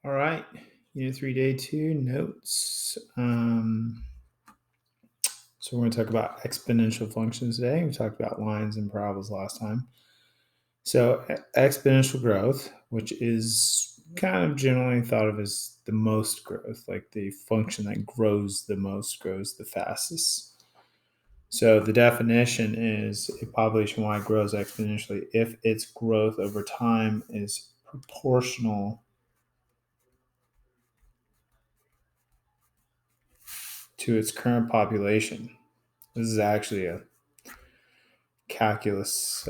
All right, Unit 3, Day 2, notes. So we're going to talk about exponential functions today. We talked about lines and parabolas last time. So exponential growth, which is kind of generally thought of as the most growth, like the function that grows the most, grows the fastest. So the definition is a population Y grows exponentially if its growth over time is proportional to its current population. This is actually a calculus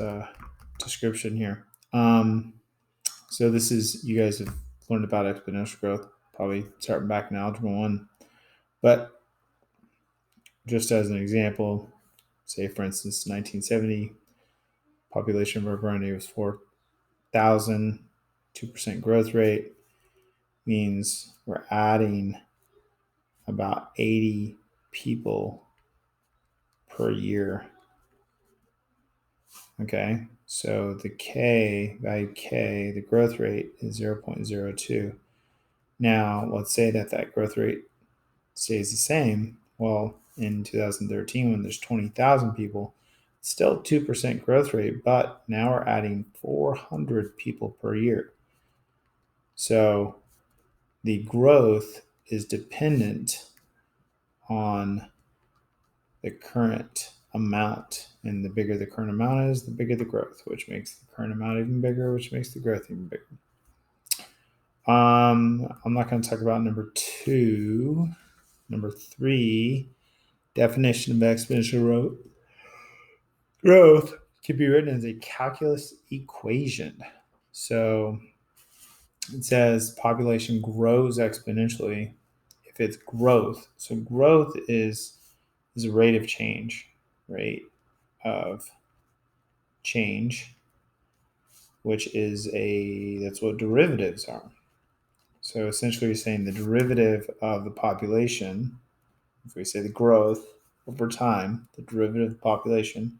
description here. So this is, you guys have learned about exponential growth, probably starting back in Algebra 1. But just as an example, say for instance, 1970, population of Burundi was 4,000, 2% growth rate means we're adding about 80 people per year. Okay, so the K, value K, the growth rate is 0.02. Now, let's say that growth rate stays the same. Well, in 2013, when there's 20,000 people, still 2% growth rate, but now we're adding 400 people per year. So the growth is dependent on the current amount. And the bigger the current amount is, the bigger the growth, which makes the current amount even bigger, which makes the growth even bigger. I'm not going to talk about number 2. Number 3, definition of exponential growth can be written as a calculus equation. So it says population grows exponentially if it's growth. So growth is a rate of change, which is that's what derivatives are. So essentially you're saying the derivative of the population, if we say the growth over time, the derivative of the population,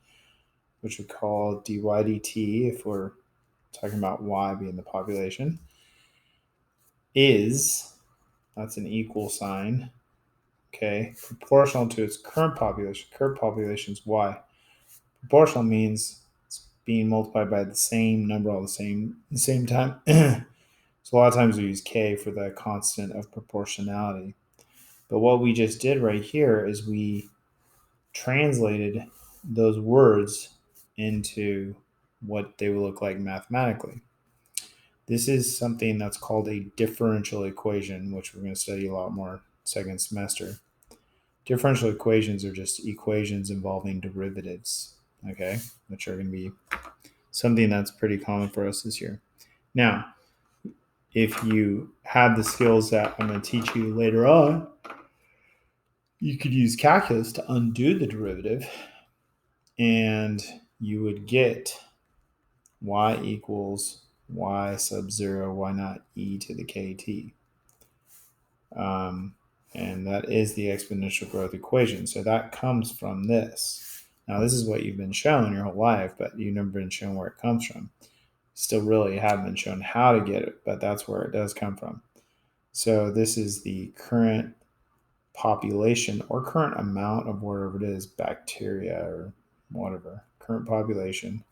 which we call dy dt if we're talking about y being the population, that's an equal sign, okay, proportional to its current population. Current population is y. Proportional means it's being multiplied by the same number all the same time. So a lot of times we use k for the constant of proportionality. But what we just did right here is we translated those words into what they would look like mathematically. This is something that's called a differential equation, which we're going to study a lot more second semester. Differential equations are just equations involving derivatives, okay, which are going to be something that's pretty common for us this year. Now, if you have the skills that I'm going to teach you later on, you could use calculus to undo the derivative, and you would get y equals y sub 0, y not e to the kt. And that is the exponential growth equation. So that comes from this. Now, this is what you've been shown your whole life, but you've never been shown where it comes from. Still really haven't been shown how to get it, but that's where it does come from. So this is the current population or current amount of whatever it is, bacteria or whatever, current population.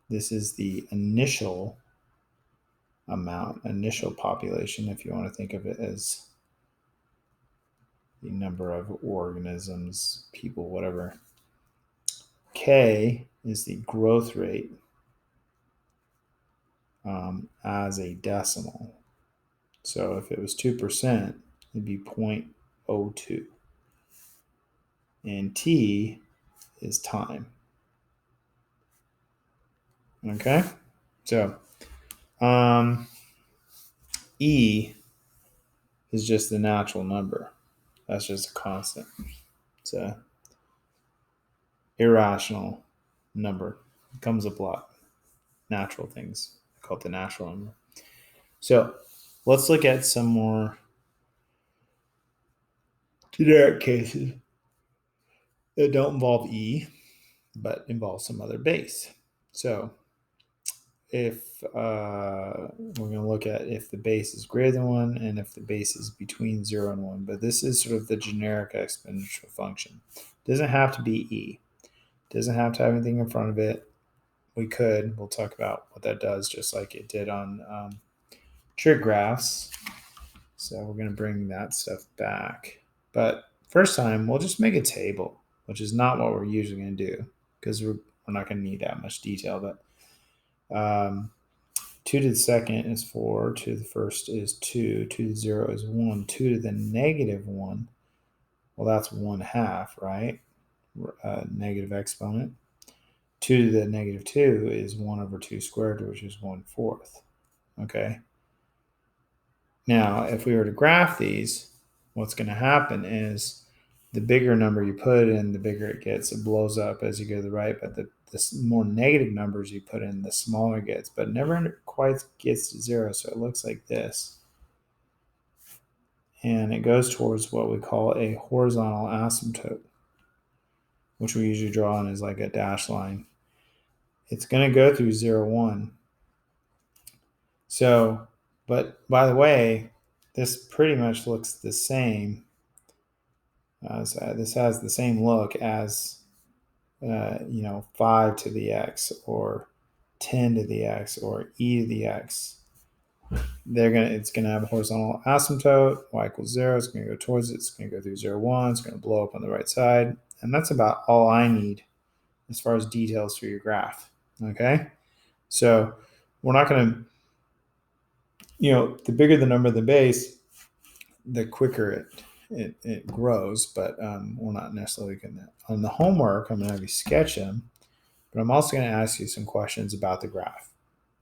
This is the initial amount, initial population, if you want to think of it as the number of organisms, people, whatever. K is the growth rate as a decimal. So if it was 2%, it'd be 0.02. And T is time. Okay? So E is just the natural number. That's just a constant. It's a irrational number. It comes up a lot. Natural things. I call it the natural number. So let's look at some more generic cases that don't involve E, but involve some other base. So we're going to look at if the base is greater than 1 and if the base is between 0 and 1. But this is sort of the generic exponential function. It doesn't have to be e. It doesn't have to have anything in front of it. We'll talk about what that does, just like it did on trig graphs. So we're going to bring that stuff back. But first time, we'll just make a table, which is not what we're usually going to do because we're not going to need that much detail. But 2 to the second is 4, 2 to the first is 2, 2 to the 0 is 1, 2 to the negative 1, well, that's 1/2, right? Negative exponent. 2 to the negative 2 is 1 over 2 squared, which is 1/4. Okay. Now, if we were to graph these, what's going to happen is the bigger number you put in, the bigger it gets. It blows up as you go to the right, but the more negative numbers you put in, the smaller it gets, but never quite gets to 0. So it looks like this. And it goes towards what we call a horizontal asymptote, which we usually draw on as like a dashed line. It's going to go through 0, 1. So, but by the way, this pretty much looks the same. So this has the same look as, 5 to the x or 10 to the x or e to the x. It's gonna have a horizontal asymptote. Y equals 0. It's gonna go towards it. It's gonna go through 0, 1. It's gonna blow up on the right side, and that's about all I need as far as details for your graph. Okay, so we're not gonna, the bigger the number of the base, the quicker it grows, but we're not necessarily going to. On the homework, I'm going to have you sketch them, but I'm also going to ask you some questions about the graph,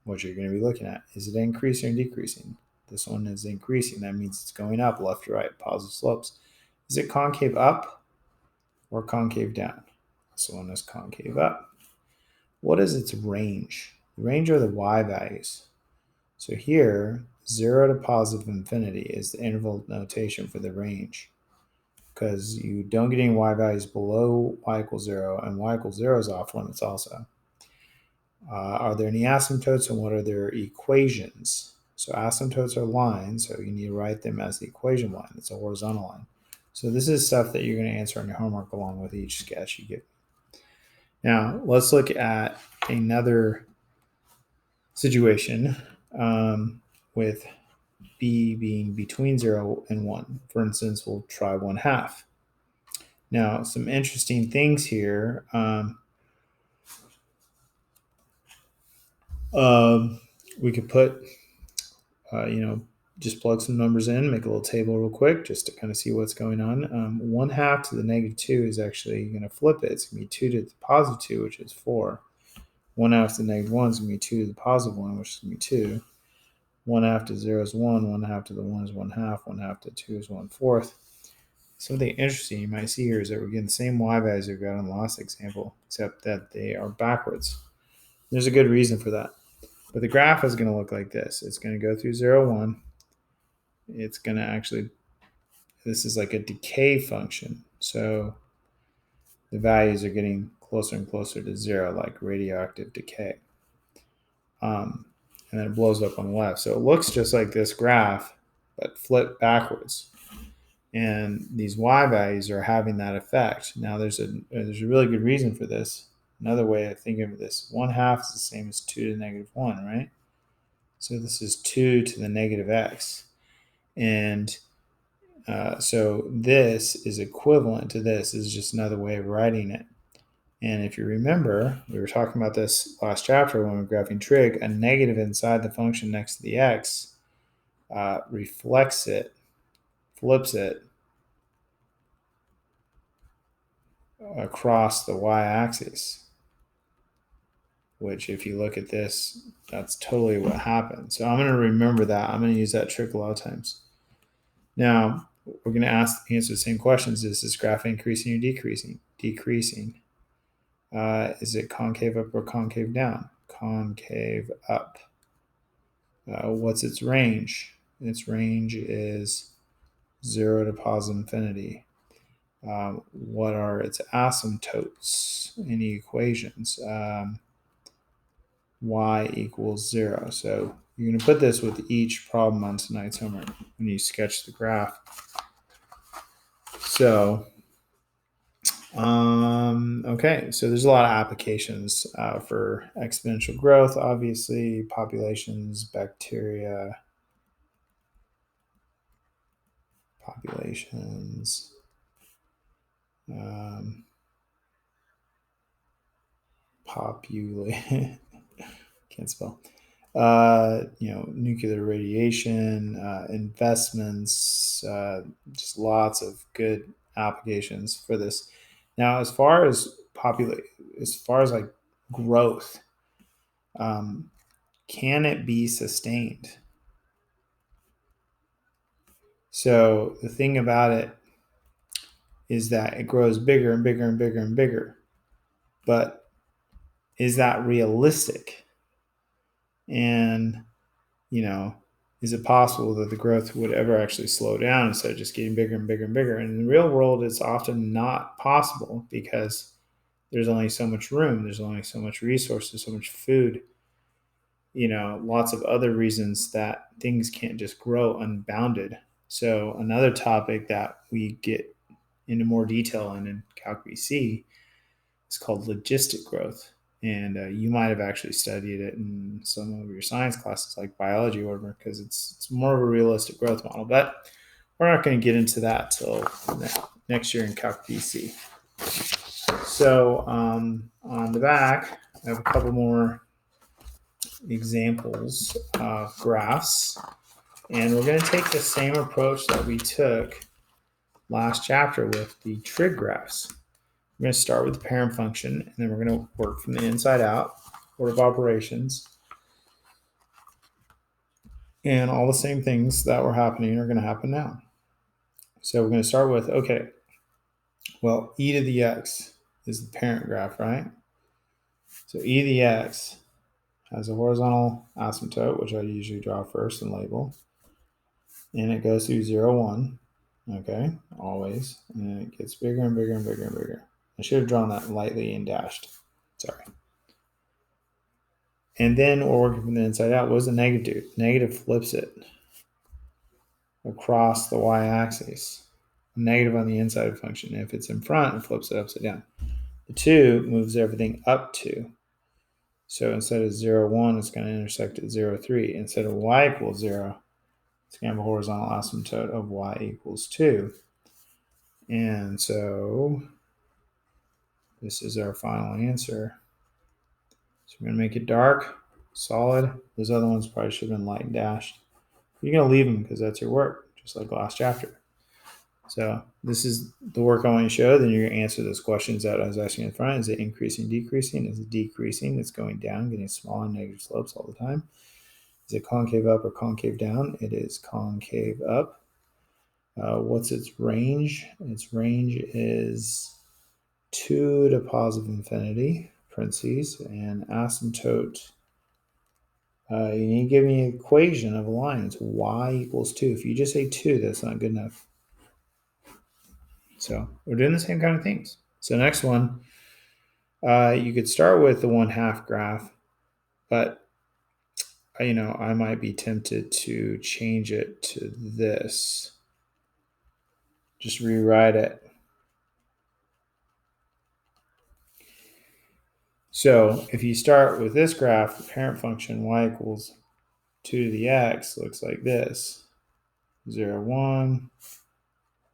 what you're going to be looking at. Is it increasing or decreasing? This one is increasing. That means it's going up, left to right, positive slopes. Is it concave up or concave down? This one is concave up. What is its range? The range are the y values. So here, 0 to positive infinity is the interval notation for the range, because you don't get any y values below y equals 0, and y equals 0 is off limits also. Are there any asymptotes, and what are their equations? So asymptotes are lines, so you need to write them as the equation line. It's a horizontal line. So this is stuff that you're going to answer on your homework along with each sketch you get. Now, let's look at another situation with b being between 0 and 1. For instance, we'll try 1/2. Now, some interesting things here. We could put, just plug some numbers in, make a little table real quick just to kind of see what's going on. 1/2 to the negative 2 is actually going to flip it. It's going to be 2 to the positive 2, which is 4. 1/2 to the negative 1 is going to be 2 to the positive 1, which is going to be 2. 1/2 to 0 is 1. 1/2 to the 1 is 1/2. 1/2 to 2 is 1/4. Something interesting you might see here is that we're getting the same y values we got in the last example, except that they are backwards. There's a good reason for that. But the graph is going to look like this. It's going to go through 0, 1. It's going to actually, this is like a decay function. So the values are getting closer and closer to 0, like radioactive decay. And then it blows up on the left. So it looks just like this graph, but flipped backwards. And these y values are having that effect. Now there's a really good reason for this. Another way of thinking of this, 1/2 is the same as 2 to the negative 1, right? So this is 2 to the negative x. And so this is equivalent to this. This is just another way of writing it. And if you remember, we were talking about this last chapter when we were graphing trig. A negative inside the function next to the x reflects it, flips it across the y-axis, which if you look at this, that's totally what happened. So I'm going to remember that. I'm going to use that trick a lot of times. Now, we're going to answer the same questions. Is this graph increasing or decreasing? Decreasing. Is it concave up or concave down? Concave up. What's its range? Its range is 0 to positive infinity. What are its asymptotes? Any equations? y equals 0. So you're going to put this with each problem on tonight's homework when you sketch the graph. So, okay, so there's a lot of applications for exponential growth, obviously, populations, bacteria, populations, can't spell. Nuclear radiation, investments, just lots of good applications for this. Now, as far as like growth, can it be sustained? So the thing about it is that it grows bigger and bigger and bigger and bigger. But is that realistic? And, is it possible that the growth would ever actually slow down instead of just getting bigger and bigger and bigger? And in the real world, it's often not possible because there's only so much room, there's only so much resources, so much food, lots of other reasons that things can't just grow unbounded. So another topic that we get into more detail in Calc BC is called logistic growth. And you might have actually studied it in some of your science classes like biology or whatever, because it's more of a realistic growth model. But we're not going to get into that till next year in Calc BC. So on the back, I have a couple more examples of graphs. And we're going to take the same approach that we took last chapter with the trig graphs. We're going to start with the parent function, and then we're going to work from the inside out, order of operations. And all the same things that were happening are going to happen now. So we're going to start with, okay, well, e to the x is the parent graph, right? So e to the x has a horizontal asymptote, which I usually draw first and label. And it goes through 0, 1, okay, always. And it gets bigger and bigger and bigger and bigger. I should have drawn that lightly and dashed. Sorry. And then we're working from the inside out. What does the negative do? Negative flips it across the y-axis. Negative on the inside of the function. If it's in front, it flips it upside down. The 2 moves everything up 2. So instead of 0, 1, it's going to intersect at 0, 3. Instead of y equals 0, it's going to have a horizontal asymptote of y equals 2. And so this is our final answer. So we're going to make it dark, solid. Those other ones probably should have been light and dashed. You're going to leave them because that's your work, just like last chapter. So this is the work I want you to show. Then you're going to answer those questions that I was asking in front. Is it increasing, decreasing? Is it decreasing? It's going down, getting smaller negative slopes all the time. Is it concave up or concave down? It is concave up. What's its range? Its range is 2 to positive infinity, parentheses, and asymptote. You need to give me an equation of a line. It's y equals 2. If you just say 2, that's not good enough. So we're doing the same kind of things. So next one, you could start with the 1/2 graph, but I might be tempted to change it to this. Just rewrite it. So if you start with this graph, the parent function y equals 2 to the x looks like this. 0, 1,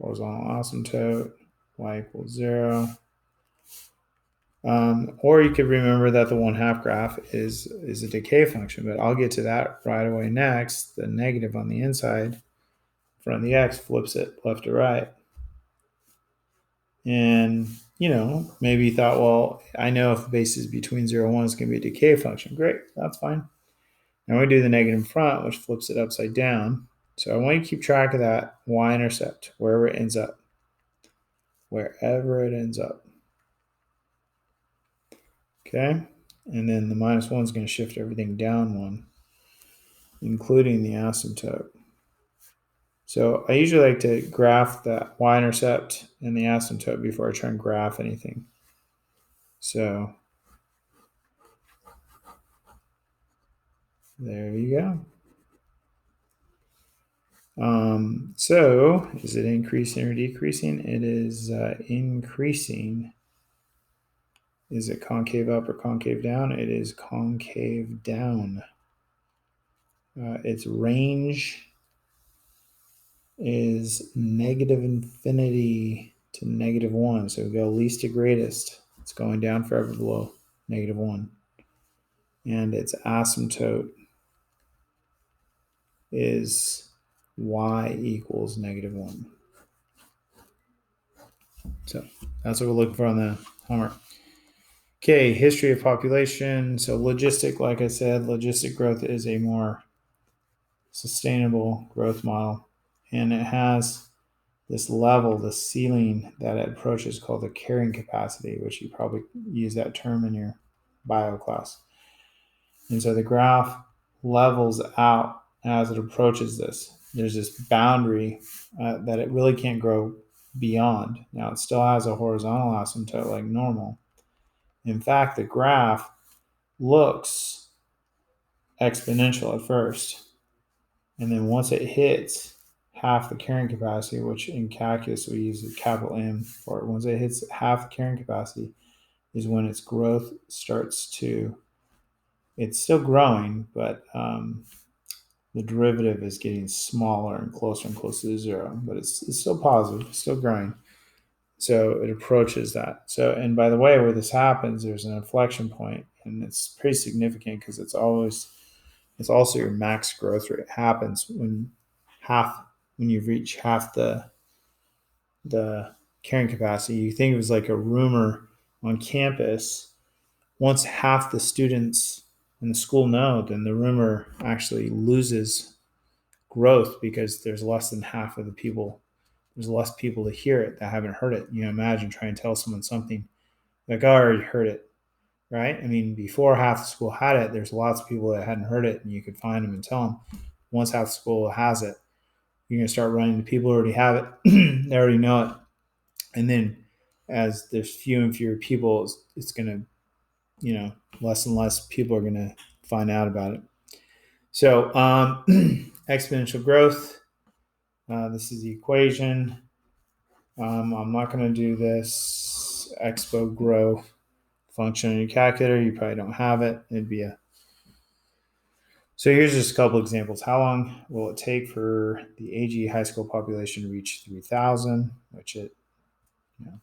horizontal asymptote, y equals 0. Or you could remember that the 1/2 graph is a decay function, but I'll get to that right away next. The negative on the inside, in front of the x, flips it left to right. And, maybe you thought, well, I know if the base is between 0 and 1, it's going to be a decay function. Great, that's fine. Now we do the negative in front, which flips it upside down. So I want you to keep track of that y-intercept, wherever it ends up. Wherever it ends up. Okay? And then the -1 is going to shift everything down 1, including the asymptote. So I usually like to graph that y-intercept and the asymptote before I try and graph anything. So There you go. So is it increasing or decreasing? It is increasing. Is it concave up or concave down? It is concave down. Its range is negative infinity to -1. So we go least to greatest. It's going down forever below -1. And its asymptote is y equals -1. So that's what we're looking for on the homework. Okay, history of population. So logistic, like I said, logistic growth is a more sustainable growth model. And it has this level, the ceiling that it approaches called the carrying capacity, which you probably use that term in your bio class. And so the graph levels out as it approaches this. There's this boundary that it really can't grow beyond. Now, it still has a horizontal asymptote like normal. In fact, the graph looks exponential at first. And then once it hits half the carrying capacity, which in calculus we use a capital M for it, once it hits half the carrying capacity is when its growth starts to, it's still growing, but the derivative is getting smaller and closer to zero, but it's still positive, it's still growing. So it approaches that. So, and by the way, where this happens, there's an inflection point, and it's pretty significant because it's also your max growth rate. It happens when you reach half the carrying capacity. You think it was like a rumor on campus. Once half the students in the school know, then the rumor actually loses growth because there's less than half of the people. There's less people to hear it that haven't heard it. You know, imagine trying to tell someone something like, "Oh, I already heard it," right? I mean, before half the school had it, there's lots of people that hadn't heard it, and you could find them and tell them. Once half the school has it, you're going to start running to people who already have it. They already know it. And then as there's fewer and fewer people, it's going to, less and less people are going to find out about it. So exponential growth, this is the equation. I'm not going to do this expo grow function in your calculator. You probably don't have it. It'd be So here's just a couple examples. How long will it take for the AG high school population to reach 3,000, which it, you know,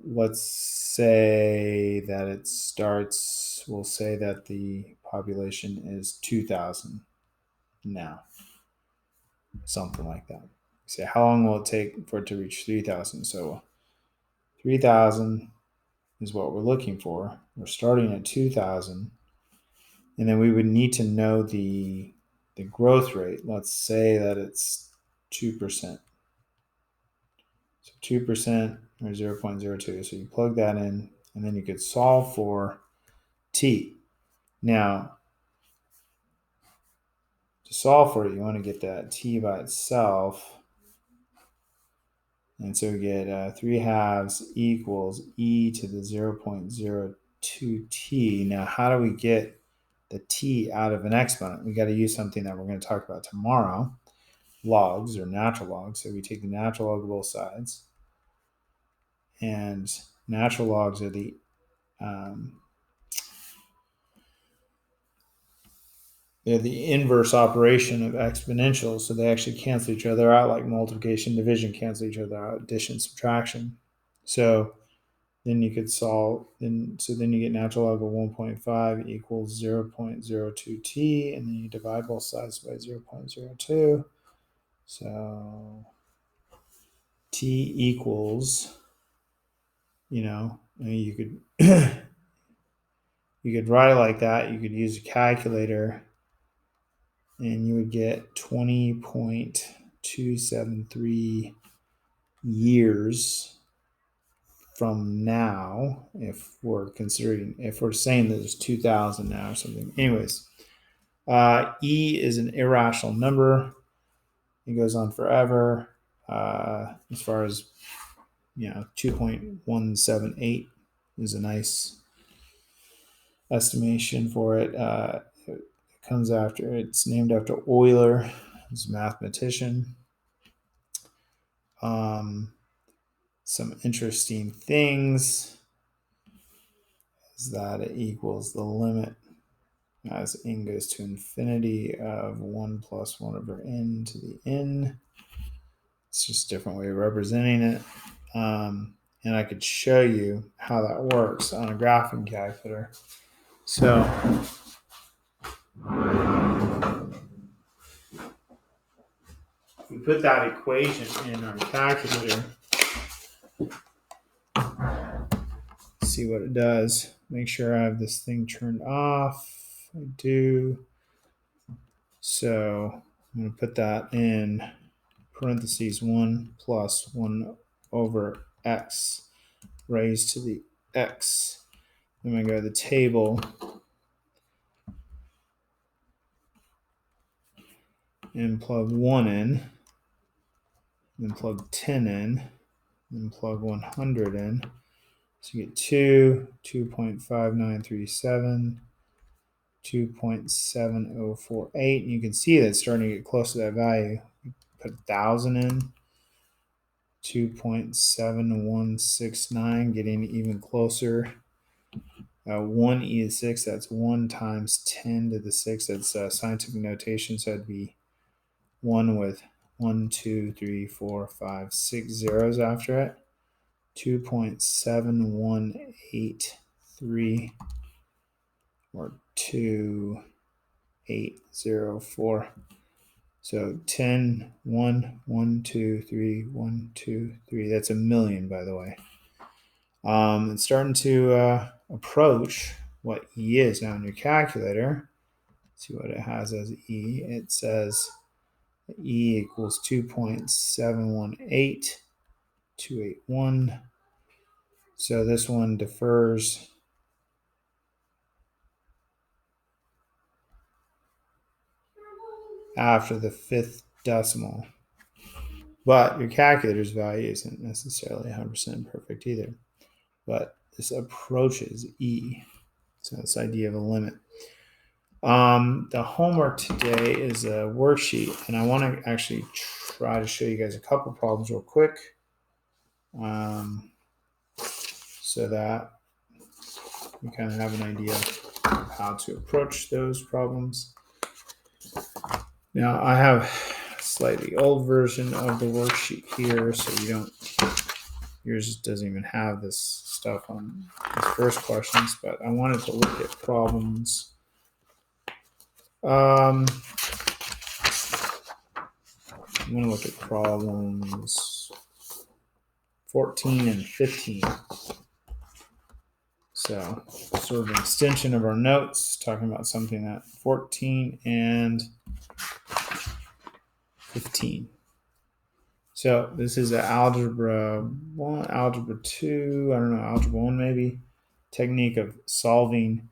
let's say that it starts, we'll say that the population is 2,000 now, something like that. Say, how long will it take for it to reach 3,000? So 3,000 is what we're looking for. We're starting at 2,000. And then we would need to know the growth rate. Let's say that it's 2%. So 2% or 0.02. So you plug that in, and then you could solve for t. Now, to solve for it, you want to get that t by itself. And so we get 3 halves equals e to the 0.02t. Now, how do we get the t out of an exponent? We got to use something that we're going to talk about tomorrow, logs or natural logs. So we take the natural log of both sides. And natural logs are they're the inverse operation of exponentials, so they actually cancel each other out, like multiplication, division cancel each other out, addition, subtraction. So then you could solve, then you get natural log of 1.5 equals 0.02t, and then you divide both sides by 0.02. So t equals, you could you could write it like that. You could use a calculator, and you would get 20.273 years from now, if we're saying that there's 2,000 now or something. Anyways, E is an irrational number. It goes on forever. As far as 2.178 is a nice estimation for it. comes after, it's named after Euler, who's a mathematician. Some interesting things is that it equals the limit as n goes to infinity of 1 plus 1 over n to the n. It's just a different way of representing it. And I could show you how that works on a graphing calculator. So we put that equation in our calculator. See what it does. Make sure I have this thing turned off. I do. So I'm going to put that in parentheses 1 plus 1 over x raised to the x. Then I'm going to go to the table and plug 1 in, then plug 10 in, then plug 100 in. So you get 2.5937, 2.7048. And you can see that it's starting to get close to that value. Put 1,000 in, 2.7169, getting even closer. 1 e to the 6, that's 1 times 10 to the 6. That's scientific notation, so it'd be 1 with 1, 2, 3, 4, 5, 6 zeros after it. 2.7183 or 2804. So 10, 1, 1, 2, 3, 1, 2, 3. That's a million, by the way. It's starting to approach what E is now in your calculator. Let's see what it has as E. It says E equals 2.718281. So this one differs after the 5th decimal. But your calculator's value isn't necessarily 100% perfect either. But this approaches E. So this idea of a limit. The homework today is a worksheet, and I want to actually try to show you guys a couple problems real quick, so that you kind of have an idea of how to approach those problems. Now I have a slightly old version of the worksheet here, so you don't, yours doesn't even have this stuff on these first questions, but I wanted to look at problems. I'm going to look at problems 14 and 15. So sort of an extension of our notes, talking about something that 14 and 15. So this is an algebra 1, algebra 2, I don't know, algebra 1 maybe, technique of solving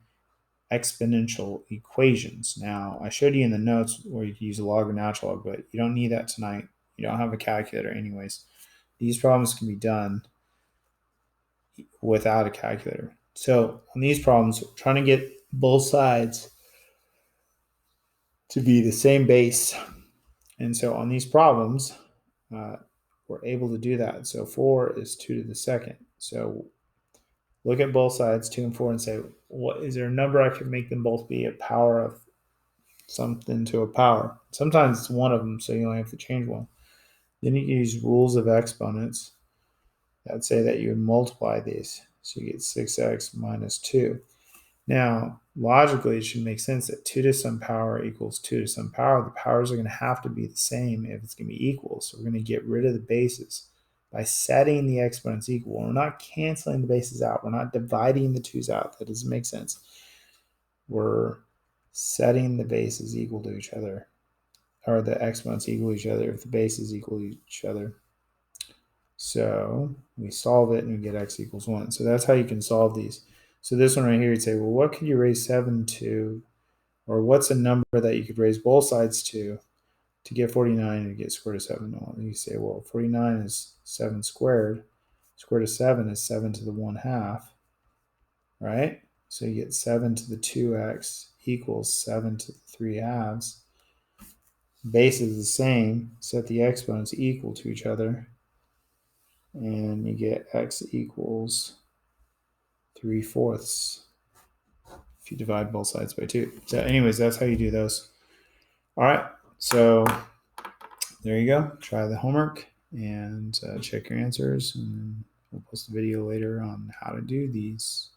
exponential equations. Now, I showed you in the notes where you can use a log or natural log, but you don't need that tonight. You don't have a calculator anyways. These problems can be done without a calculator. So on these problems, we're trying to get both sides to be the same base. And so on these problems, we're able to do that. So 4 is 2 to the second. So look at both sides, 2 and 4, and say, what is there a number I could make them both be a power of something to a power? Sometimes it's one of them, so you only have to change one. Then you can use rules of exponents that would say that you would multiply these. So you get 6x minus 2. Now, logically, it should make sense that 2 to some power equals 2 to some power. The powers are going to have to be the same if it's going to be equal. So we're going to get rid of the bases by setting the exponents equal. We're not canceling the bases out. We're not dividing the 2's out. That doesn't make sense. We're setting the bases equal to each other, or the exponents equal to each other if the bases equal to each other. So we solve it and we get x equals 1. So that's how you can solve these. So this one right here, you'd say, well, what could you raise 7 to? Or what's a number that you could raise both sides to get 49 and get square root of 7? Well, you say, well, 49 is 7 squared. Square root of 7 is 7 to the 1/2, right? So you get 7 to the 2x equals 7 to the 3/2. Base is the same. Set the exponents equal to each other. And you get x equals 3/4 if you divide both sides by 2. So anyways, that's how you do those. All right, so there you go. Try the homework and check your answers, and we'll post a video later on how to do these.